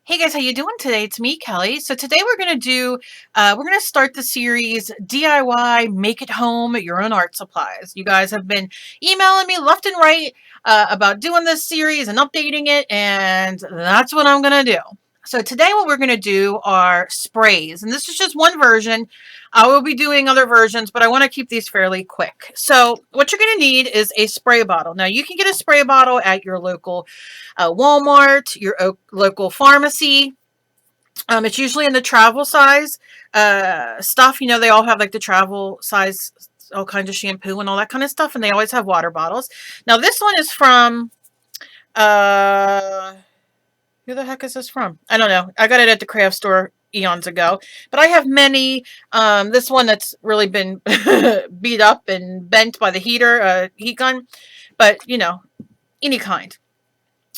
Hey guys, how you doing today? It's me, Kelly. So today we're gonna start the series DIY Make It Home Your Own Art Supplies. You guys have been emailing me left and right about doing this series and updating it, and that's what I'm gonna do. So today what we're gonna do are sprays, and this is just one version. I will be doing other versions, but I want to keep these fairly quick. So what you're gonna need is a spray bottle. Now you can get a spray bottle at your local Walmart, your local pharmacy. It's usually in the travel size stuff. You know, they all have like the travel size, all kinds of shampoo and all that kind of stuff. And they always have water bottles. Now this one is from, who the heck is this from? I don't know. I got it at the craft store eons ago. But I have many. This one that's really been beat up and bent by the heat gun. But, you know, any kind.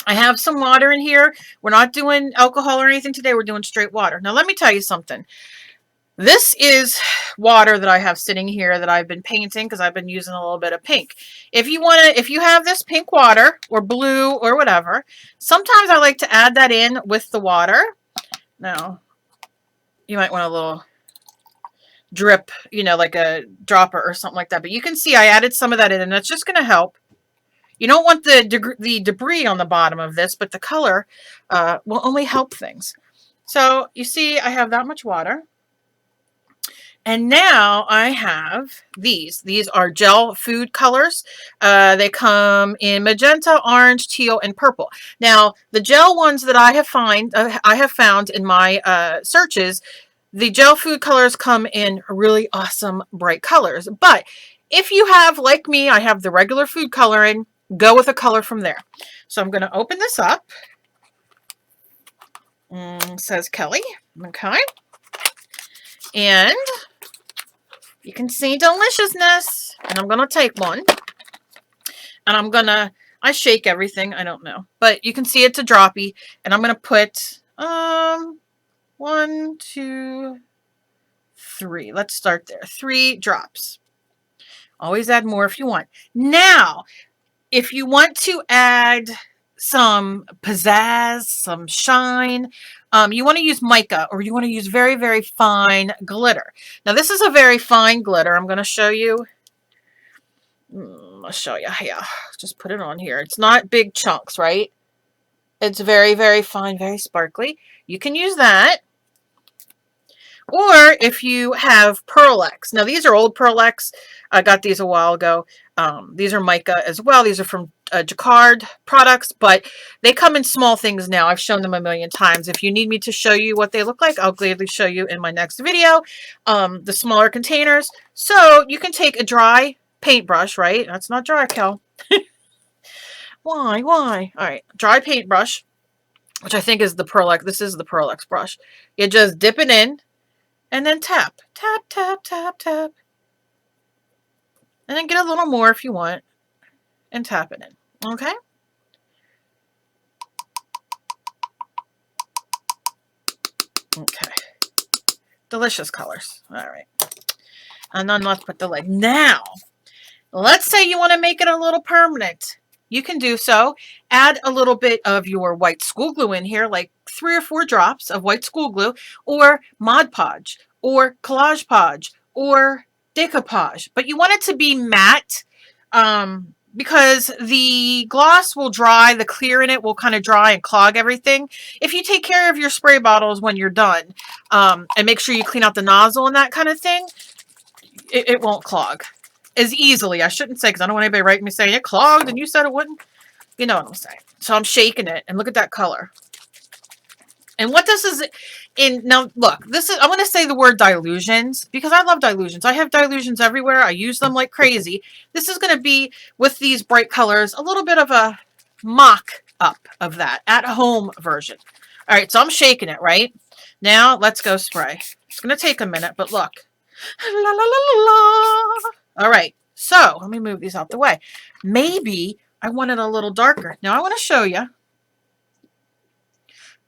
I have some water in here. We're not doing alcohol or anything today. We're doing straight water. Now, let me tell you something. This is water that I have sitting here that I've been painting because I've been using a little bit of pink. If you have this pink water or blue or whatever, sometimes I like to add that in with the water. Now, you might want a little drip, you know, like a dropper or something like that. But you can see I added some of that in, and that's just going to help. You don't want the debris on the bottom of this, but the color will only help things. So you see I have that much water. And now I have these. These are gel food colors. They come in magenta, orange, teal, and purple. Now, the gel ones that I have found in my searches, the gel food colors come in really awesome bright colors. But if you have, like me, I have the regular food coloring, go with a color from there. So I'm going to open this up. Says Kelly. Okay. And you can see deliciousness. And I'm going to take one. And I shake everything. I don't know. But you can see it's a droppy. And I'm going to put 1, 2, 3. Let's start there. 3 drops. Always add more if you want. Now, if you want to add some pizzazz, some shine, you want to use mica, or you want to use very, very fine glitter. Now, this is a very fine glitter. I'm going to show you. I'll show you. Yeah, just put it on here. It's not big chunks, right? It's very, very fine, very sparkly. You can use that. Or if you have Pearl-Ex. Now, these are old Pearl-Ex. I got these a while ago. These are mica as well. These are from Jacquard products, but they come in small things now. I've shown them a million times. If you need me to show you what they look like, I'll gladly show you in my next video. The smaller containers. So you can take a dry paintbrush, right? That's not dry, Kel. Why? All right. Dry paintbrush, which I think is the Pearl-Ex. This is the Pearl-Ex brush. You just dip it in. And then tap, tap, tap, tap, tap. And then get a little more if you want. And tap it in. Okay? Okay. Delicious colors. All right. And then let's put the lid. Now, let's say you want to make it a little permanent. You can do so. Add a little bit of your white school glue in here, like 3 or 4 drops of white school glue, or Mod Podge, or Collage Podge, or Decoupage. But you want it to be matte because the gloss will dry, the clear in it will kind of dry and clog everything. If you take care of your spray bottles when you're done and make sure you clean out the nozzle and that kind of thing, it won't clog as easily. I shouldn't say, because I don't want anybody writing me saying it clogged and you said it wouldn't. You know what I'm saying. So I'm shaking it, and look at that color. And what this is in, now look, this is, I'm going to say the word Dylusions because I love Dylusions. I have Dylusions everywhere. I use them like crazy. This is going to be, with these bright colors, a little bit of a mock up of that at home version. All right, so I'm shaking it, right? Now let's go spray. It's going to take a minute, but look. La, la, la, la, la. All right, so let me move these out the way. Maybe I want it a little darker. Now I want to show you.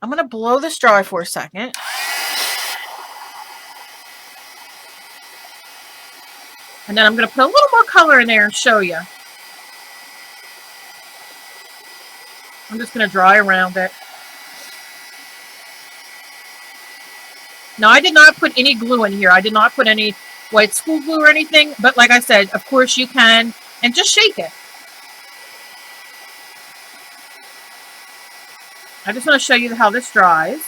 I'm going to blow this dry for a second. And then I'm going to put a little more color in there and show you. I'm just going to dry around it. Now, I did not put any glue in here. I did not put any white school glue or anything. But like I said, of course you can. And just shake it. I just want to show you how this dries.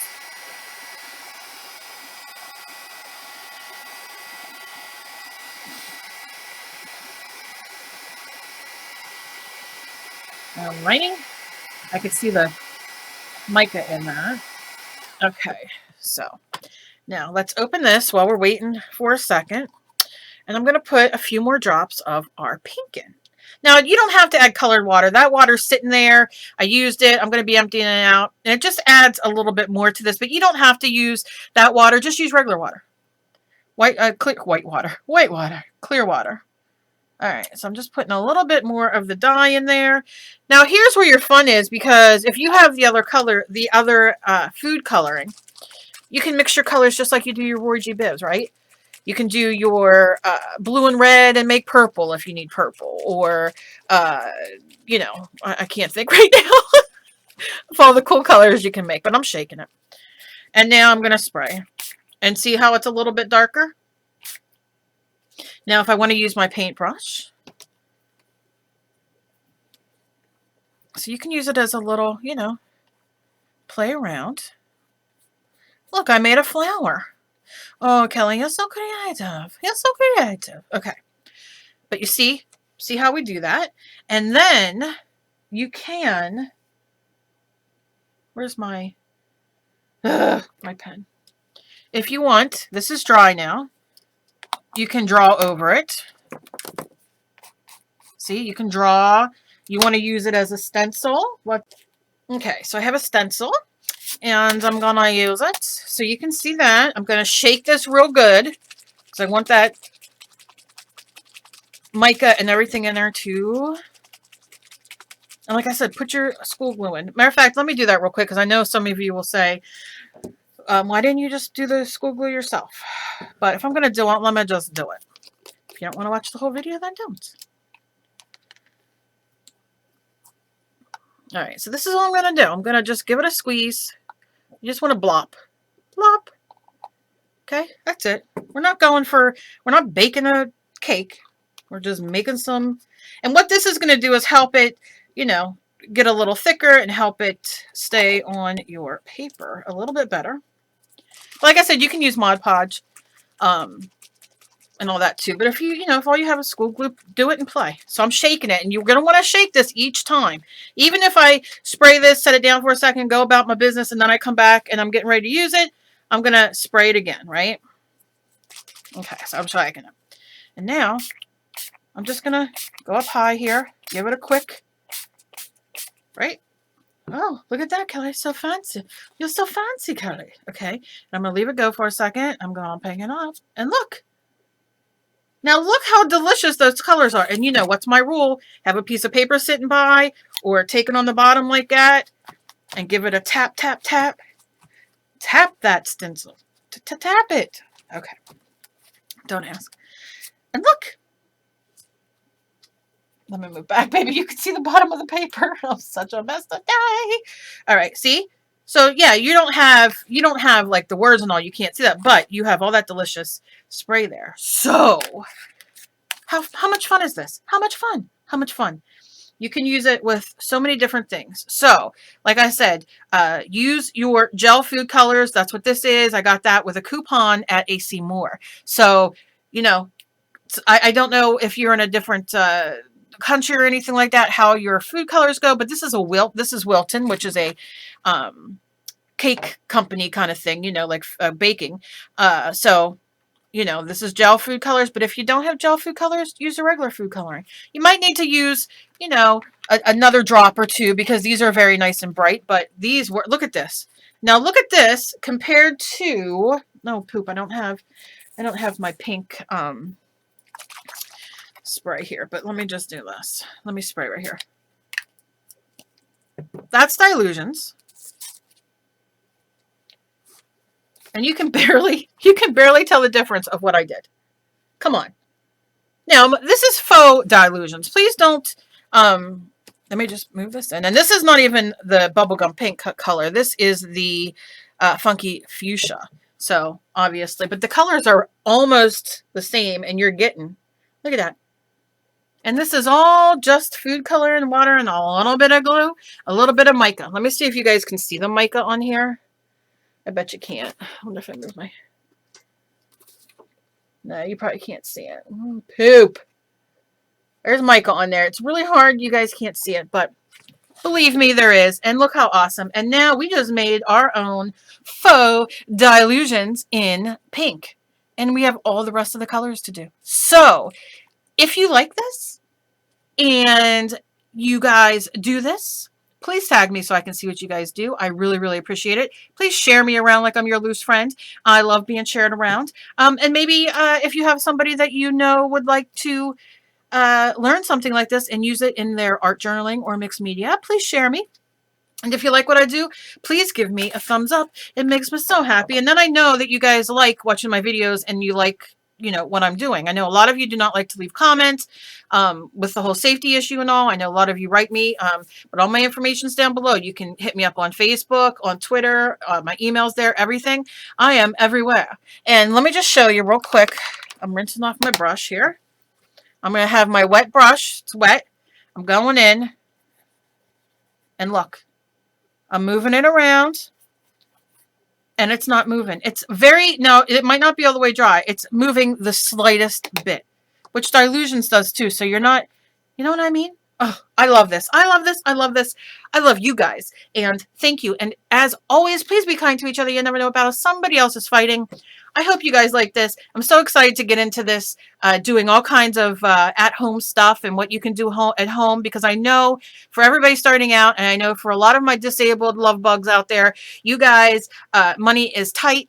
Alrighty. I could see the mica in that. Okay, so now let's open this while we're waiting for a second. And I'm going to put a few more drops of our pink in. Now, you don't have to add colored water. That water's sitting there. I used it. I'm going to be emptying it out. And it just adds a little bit more to this. But you don't have to use that water. Just use regular water. White water. Clear water. All right, so I'm just putting a little bit more of the dye in there. Now, here's where your fun is, because if you have the other color, food coloring, you can mix your colors just like you do your Roy G. Bibbs, right? You can do your blue and red and make purple if you need purple. Or, you know, I can't think right now of all the cool colors you can make, but I'm shaking it. And now I'm going to spray. And see how it's a little bit darker? Now, if I want to use my paintbrush, so you can use it as a little, you know, play around. Look, I made a flower. Oh, Kelly, you're so creative. You're so creative. Okay. But you see how we do that? And then you can, where's my pen? If you want, this is dry now. You can draw over it. See, you can draw. You want to use it as a stencil. Okay, so I have a stencil, and I'm going to use it. So you can see that. I'm going to shake this real good, because I want that mica and everything in there too. And like I said, put your school glue in. Matter of fact, let me do that real quick, because I know some of you will say, why didn't you just do the school glue yourself? But if I'm going to do it, let me just do it. If you don't want to watch the whole video, then don't. All right, so this is all I'm going to do. I'm going to just give it a squeeze. You just want to blop. Blop. Okay, that's it. We're not baking a cake. We're just making some. And what this is going to do is help it, you know, get a little thicker and help it stay on your paper a little bit better. Like I said, you can use Mod Podge and all that too. But if if all you have is school glue, do it and play. So I'm shaking it, and you're going to want to shake this each time. Even if I spray this, set it down for a second, go about my business, and then I come back and I'm getting ready to use it, I'm going to spray it again, right? Okay, so I'm shaking it. And now I'm just going to go up high here, give it a quick, right? Oh, look at that, Kelly. So fancy. You're so fancy, Kelly. Okay. And I'm going to leave it go for a second. I'm going to pick it up. And look. Now look how delicious those colors are. And you know, what's my rule? Have a piece of paper sitting by, or take it on the bottom like that and give it a tap, tap, tap. Tap that stencil. Tap it. Okay. Don't ask. And look. Let me move back, baby. You can see the bottom of the paper. I'm such a mess today. All right, see? So yeah, you don't have like the words and all. You can't see that, but you have all that delicious spray there. So how much fun is this? How much fun? How much fun? You can use it with so many different things. So, like I said, use your gel food colors. That's what this is. I got that with a coupon at AC Moore. So, you know, I don't know if you're in a different country or anything like that, how your food colors go, but this is this is Wilton, which is a cake company kind of thing, you know, like baking. So, you know, this is gel food colors, but if you don't have gel food colors, use a regular food coloring. You might need to use, you know, another drop or two, because these are very nice and bright, but these were, look at this. Now look at this compared to, no poop, I don't have my pink spray here, but let me just do this. Let me spray right here. That's Dylusions. And you can barely tell the difference of what I did. Come on. Now, this is Faux Dylusions. Please don't, let me just move this in. And this is not even the bubblegum pink color. This is the funky fuchsia. So obviously, but the colors are almost the same, and you're getting, look at that. And this is all just food color and water and a little bit of glue, a little bit of mica. Let me see if you guys can see the mica on here. I bet you can't. I wonder if I move my... No, you probably can't see it. Poop. There's mica on there. It's really hard. You guys can't see it, but believe me, there is. And look how awesome. And now we just made our own faux Dylusions in pink. And we have all the rest of the colors to do. So if you like this and you guys do this, please tag me so I can see what you guys do. I really, really appreciate it. Please share me around like I'm your loose friend. I love being shared around. And maybe if you have somebody that you know would like to learn something like this and use it in their art journaling or mixed media, please share me. And if you like what I do, please give me a thumbs up. It makes me so happy. And then I know that you guys like watching my videos and you like, you know, what I'm doing. I know a lot of you do not like to leave comments with the whole safety issue and all. I know a lot of you write me, but all my information's down below. You can hit me up on Facebook, on Twitter, my email's there, everything. I am everywhere. And let me just show you real quick. I'm rinsing off my brush here. I'm going to have my wet brush. It's wet. I'm going in. And look. I'm moving it around. And it's not moving. It's very... Now, it might not be all the way dry. It's moving the slightest bit. Which Dylusions does too. So you're not... You know what I mean? Oh, I love this. I love this. I love this. I love you guys. And thank you. And as always, please be kind to each other. You never know about somebody else is fighting. I hope you guys like this. I'm so excited to get into this, doing all kinds of at-home stuff and what you can do at home, because I know for everybody starting out, and I know for a lot of my disabled love bugs out there, you guys, money is tight.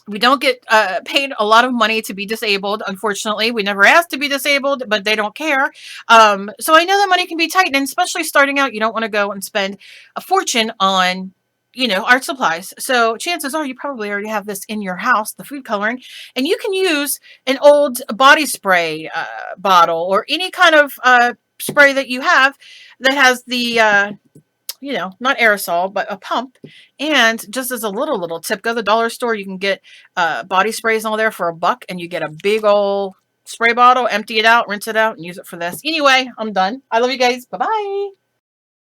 We don't get paid a lot of money to be disabled, unfortunately. We never asked to be disabled, but they don't care. So I know that money can be tight, and especially starting out, you don't want to go and spend a fortune on, you know, art supplies. So chances are you probably already have this in your house, the food coloring, and you can use an old body spray bottle or any kind of spray that you have that has the... you know, not aerosol, but a pump. And just as a little tip, go to the dollar store. You can get body sprays and all there for $1, and you get a big old spray bottle, empty it out, rinse it out, and use it for this. Anyway, I'm done. I love you guys. Bye-bye.